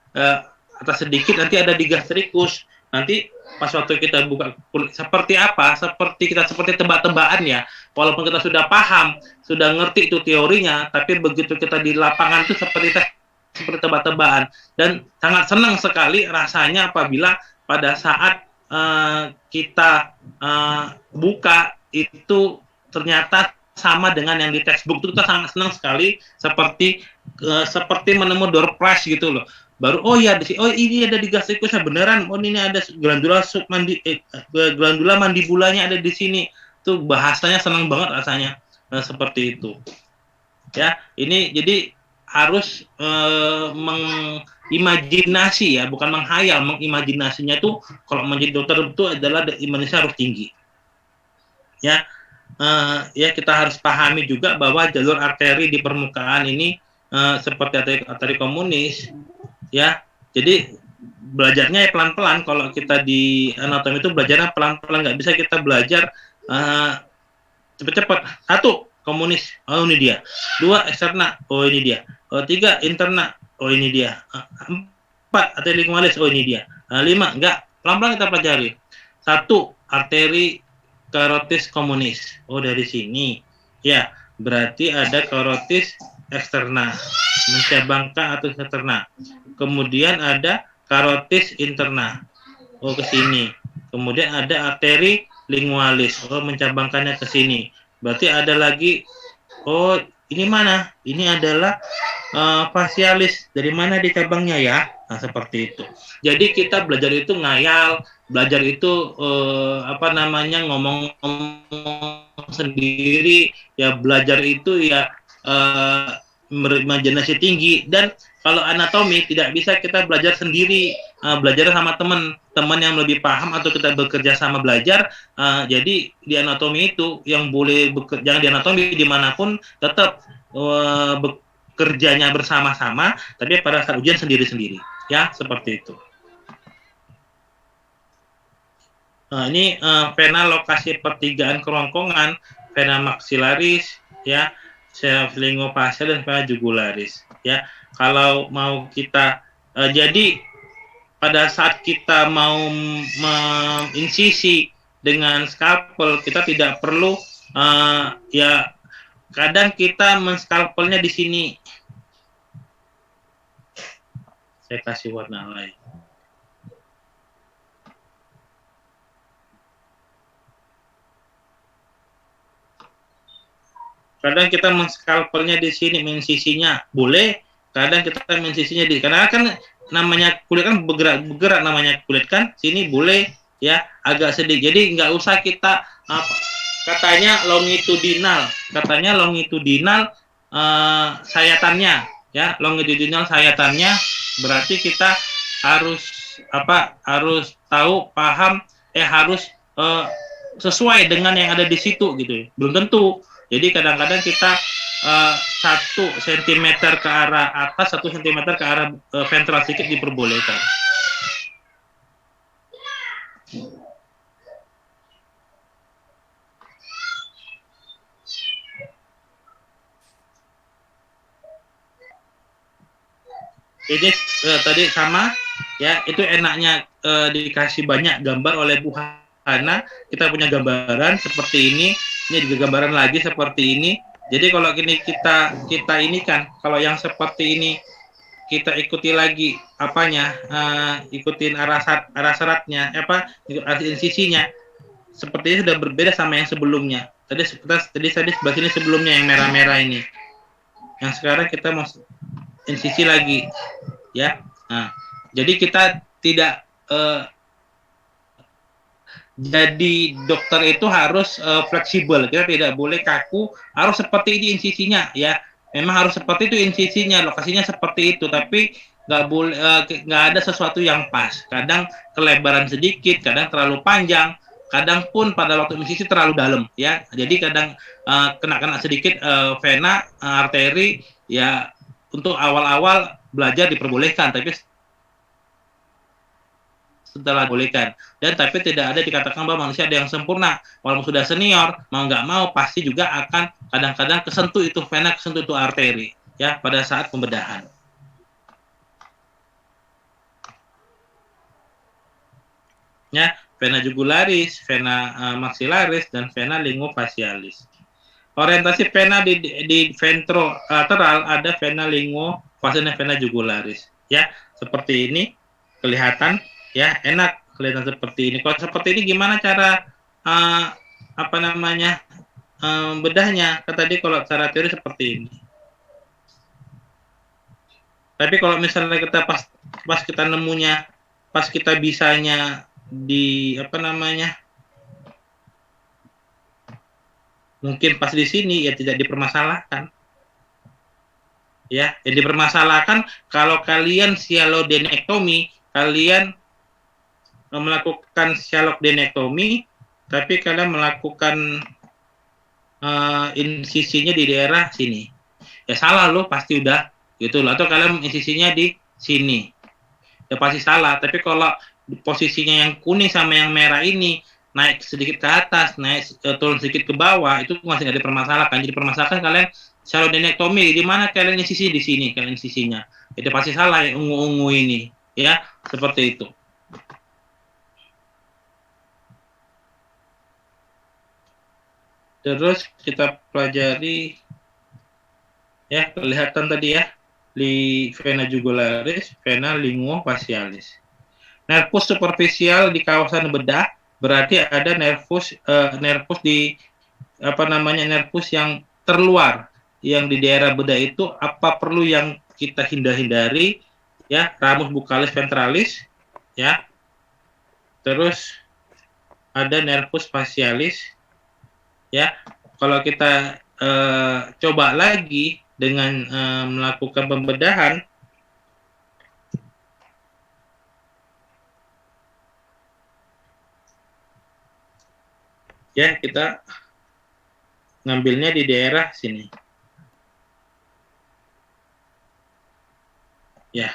atas sedikit nanti ada di gastricus. Nanti pas waktu kita buka kulit seperti apa, seperti tebak-tebakan ya. Walaupun kita sudah paham, sudah ngerti itu teorinya, tapi begitu kita di lapangan itu seperti tebak-tebakan. Dan sangat senang sekali rasanya apabila pada saat kita buka itu ternyata sama dengan yang di textbook, itu kita sangat senang sekali, seperti menemu door prize gitu loh. Baru oh ya, oh ini ada di gastricusnya beneran, oh ini ada glandula glandula mandibulanya ada di sini. Tuh bahasanya senang banget rasanya, seperti itu. Ya, ini jadi harus mengimajinasi ya, bukan menghayal, mengimajinasinya tuh kalau menjadi dokter itu adalah imajinasi harus tinggi. Ya, ya kita harus pahami juga bahwa jalur arteri di permukaan ini seperti arteri komunis. Ya, jadi belajarnya ya pelan-pelan. Kalau kita di anatomi itu belajarnya pelan-pelan, nggak bisa kita belajar cepet-cepet. Satu, komunis, oh ini dia. Dua, eksterna, oh ini dia. Tiga, interna, oh ini dia. Empat, arteri lingualis, oh ini dia. Lima, enggak, pelan-pelan kita pelajari. Satu, arteri karotis komunis. Oh dari sini, ya berarti ada karotis eksterna, mencabangkan atau eksterna. Kemudian ada karotis interna, oh ke sini. Kemudian ada arteri lingualis, oh mencabangkannya ke sini. Berarti ada lagi, oh ini mana? Ini adalah facialis. Dari mana di cabangnya ya? Nah seperti itu. Jadi kita belajar itu ngayal, belajar itu ngomong sendiri, ya belajar itu ya imajinasi tinggi. Dan kalau anatomi tidak bisa kita belajar sendiri, belajar sama teman yang lebih paham atau kita bekerja sama belajar. Jadi di anatomi itu yang boleh jangan di anatomi dimanapun tetap bekerjanya bersama-sama, tapi pada saat ujian sendiri-sendiri, ya seperti itu. Nah, ini vena lokasi pertigaan kerongkongan, vena maxillaris, ya, linguofacial dan vena jugularis, ya. Kalau mau kita jadi pada saat kita mau menginsisi dengan scalpel, kita tidak perlu ya kadang kita menskalpelnya di sini. Saya kasih warna lain. Kadang kita menskalpelnya di sini, mensisinya boleh. Kadang kita mensisinya di, karena kan namanya kulit kan bergerak namanya kulit kan. Sini boleh ya, agak sedikit. Jadi nggak usah kita katanya longitudinal sayatannya ya, longitudinal sayatannya berarti kita harus harus tahu, paham, harus sesuai dengan yang ada di situ gitu. Belum tentu. Jadi kadang-kadang kita 1 cm ke arah atas, 1 cm ke arah ventral sedikit diperbolehkan. ini tadi sama ya, itu enaknya dikasih banyak gambar oleh Bu Hana. Kita punya gambaran seperti ini juga gambaran lagi seperti ini. Jadi kalau gini kita ini kan, kalau yang seperti ini kita ikuti lagi apanya, ikutin arah seratnya, arah insisinya, sepertinya sudah berbeda sama yang sebelumnya. Tadi sebelah sini sebelumnya yang merah-merah ini. Yang sekarang kita mau insisi lagi, ya. Nah, jadi kita tidak jadi dokter itu harus fleksibel. Kita tidak boleh kaku, harus seperti ini insisinya, ya. Memang harus seperti itu insisinya, lokasinya seperti itu, tapi nggak boleh, nggak ada sesuatu yang pas. Kadang kelebaran sedikit, kadang terlalu panjang, kadang pun pada waktu insisi terlalu dalam, ya. Jadi kadang kena sedikit vena, arteri, ya. Untuk awal-awal belajar diperbolehkan, tapi setelah bolehkan, dan tapi tidak ada dikatakan bahwa manusia ada yang sempurna. Walaupun sudah senior, mau nggak mau pasti juga akan kadang-kadang kesentuh itu vena, kesentuh itu arteri, ya, pada saat pembedahan. Ya, vena jugularis, vena maxillaris, dan vena linguofacialis. Orientasi vena di ventrolateral ada vena linguofacialis dan vena jugularis, ya, seperti ini kelihatan, ya, enak kelihatan seperti ini. Kalau seperti ini gimana cara bedahnya? Tadi kalau cara teori seperti ini. Tapi kalau misalnya kita pas kita nemunya, pas kita bisanya di mungkin pas di sini, ya tidak dipermasalahkan. Ya, yang dipermasalahkan kalau kalian sialodenektomi, kalian melakukan sialodenektomi, tapi kalian melakukan insisinya di daerah sini. Ya salah loh, pasti udah gitu loh. Atau kalian insisinya di sini, ya pasti salah. Tapi kalau posisinya yang kuning sama yang merah ini naik sedikit ke atas, turun sedikit ke bawah, itu masih nggak dipermasalahkan. Jadi permasalahkan kalian sialodenektomi, di mana kalian insisi di sini, kalian insisinya. Itu pasti salah yang ungu-ungu ini, ya, seperti itu. Terus kita pelajari, ya, kelihatan tadi ya, di vena jugularis, vena linguofacialis. Nervus superficial di kawasan bedah, berarti ada nervus di nervus yang terluar, yang di daerah bedah itu apa perlu yang kita hindari, ya, ramus buccalis ventralis, ya. Terus ada nervus facialis, ya. Kalau kita coba lagi dengan melakukan pembedahan, ya, kita ngambilnya di daerah sini, ya.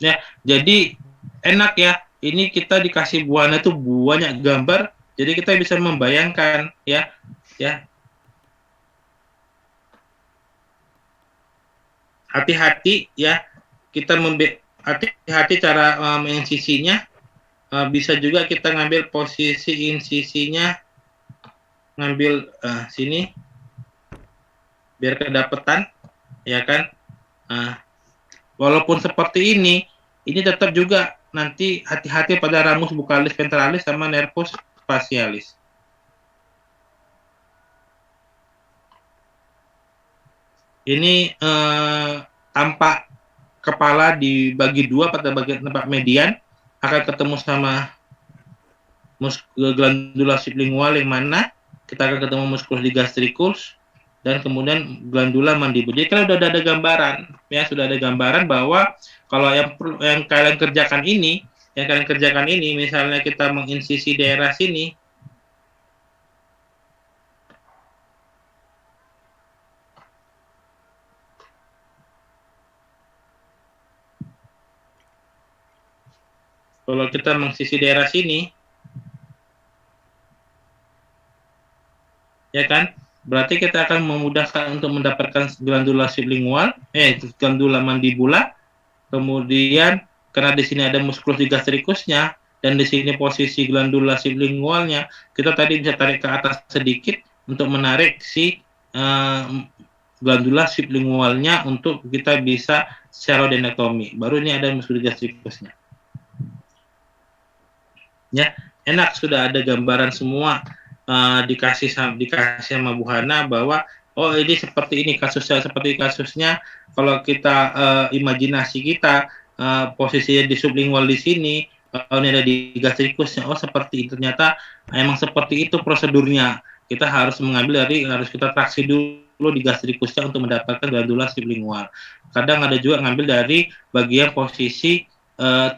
Ya, jadi enak ya. Ini kita dikasih buahnya tuh banyak gambar, jadi kita bisa membayangkan, ya, ya. Hati-hati ya, kita hati-hati cara menginsisinya. Bisa juga kita ngambil posisi insisinya, ngambil sini biar kedapetan, ya kan. Walaupun seperti ini tetap juga nanti hati-hati pada ramus buccalis ventralis sama nervus facialis. Ini tampak kepala dibagi dua pada bagian tempat median, akan ketemu sama glandula sublingual yang mana kita akan ketemu musculus digastricus, dan kemudian glandula mandibul. Jadi kalau sudah ada gambaran, ya, sudah ada gambaran bahwa kalau yang kalian kerjakan ini, misalnya kita menginsisi daerah sini, kalau kita menginsisi daerah sini, ya kan, berarti kita akan memudahkan untuk mendapatkan glandula sublingual, glandula mandibula. Kemudian karena di sini ada musculus digastricusnya dan di sini posisi glandula sublingualnya, kita tadi bisa tarik ke atas sedikit untuk menarik si glandula sublingualnya untuk kita bisa serodenektomi. Baru ini ada musculus digastricusnya. Ya, enak sudah ada gambaran semua, dikasih sama Bu Hana bahwa oh ini seperti ini kasusnya, seperti kasusnya kalau kita imajinasi kita posisinya di sublingual di sini, ini ada di gastricusnya, oh seperti itu, ternyata emang seperti itu prosedurnya. Kita harus mengambil harus kita traksi dulu di gastricusnya untuk mendapatkan glandula sublingual. Kadang ada juga ngambil dari bagian posisi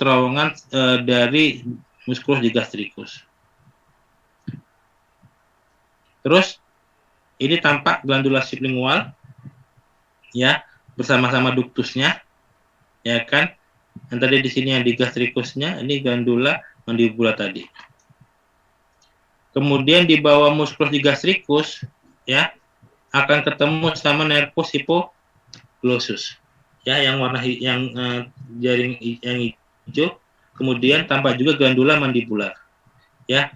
terowongan dari musculus digastricus. Terus ini tampak glandula sublingual, ya, bersama-sama duktusnya, ya kan? Yang tadi di sini yang di gastricusnya, ini glandula mandibula tadi. Kemudian di bawah musculus digastricus, ya, akan ketemu sama nervus hypoglossus, ya, yang warna jaring yang hijau. Kemudian tampak juga glandula mandibular, ya.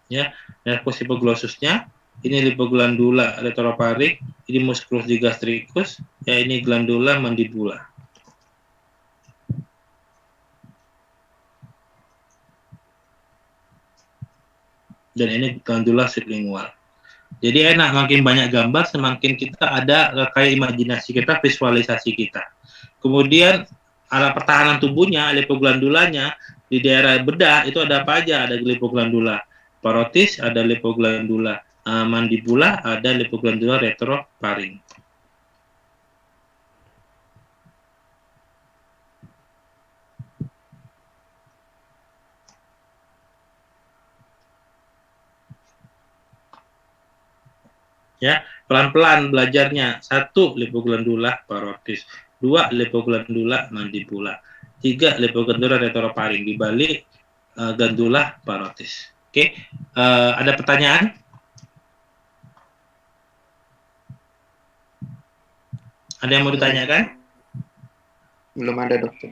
Ya, nervus hypoglossusnya, ini lipoglandula retropharynx, ini musculus digastricus, ya ini glandula mandibula. Dan ini glandula sublingual. Jadi enak, makin banyak gambar, semakin kita ada kayak imajinasi kita, visualisasi kita. Kemudian arah pertahanan tubuhnya, lipoglandulanya, di daerah bedah itu ada apa aja? Ada lipoglandula parotis, ada lipoglandula mandibula, ada lipoglandula retropharynx. Ya, pelan-pelan belajarnya. 1 lipoglandula parotis, 2 lipoglandula mandibula, 3 lipoglandula retropharynx di balik glandula parotis. Oke, ada pertanyaan? Ada yang mau ditanyakan? Belum ada, dokter.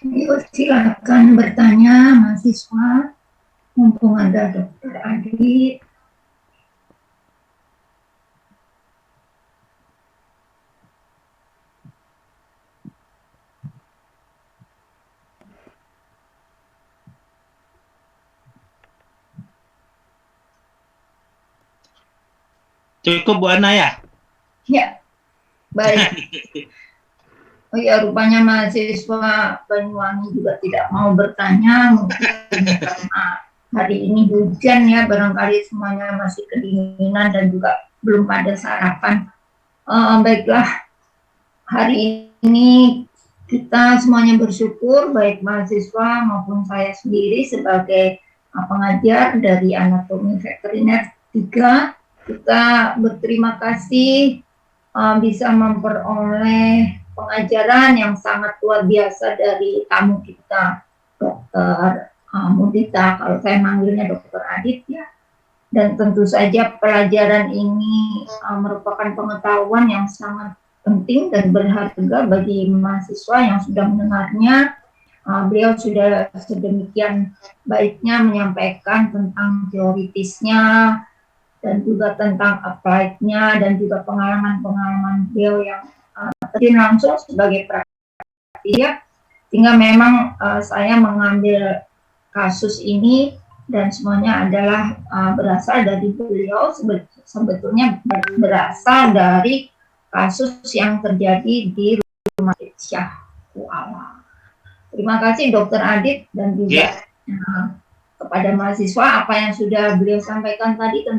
Yuk, silakan bertanya mahasiswa, mumpung ada Dokter Adit. Cukup Bu Ana ya? Ya, baik. Oh ya, rupanya mahasiswa Banyuwangi juga tidak mau bertanya, mungkin karena hari ini hujan ya, barangkali semuanya masih kedinginan dan juga belum pada sarapan. Baiklah, hari ini kita semuanya bersyukur, baik mahasiswa maupun saya sendiri sebagai pengajar dari Anatomi Veteriner 3, kita berterima kasih bisa memperoleh pengajaran yang sangat luar biasa dari tamu kita, Dokter Mudita, kalau saya manggilnya Dokter Adit ya. Dan tentu saja pelajaran ini merupakan pengetahuan yang sangat penting dan berharga bagi mahasiswa yang sudah mendengarnya. Beliau sudah sedemikian baiknya menyampaikan tentang teoritisnya dan juga tentang applied-nya dan juga pengalaman-pengalaman beliau yang terjun langsung sebagai praktik, sehingga memang saya mengambil kasus ini dan semuanya adalah berasal dari beliau, sebetulnya berasal dari kasus yang terjadi di Rumah Sakit Syah Kuala. Terima kasih Dokter Adit dan juga kepada mahasiswa apa yang sudah beliau sampaikan tadi tentang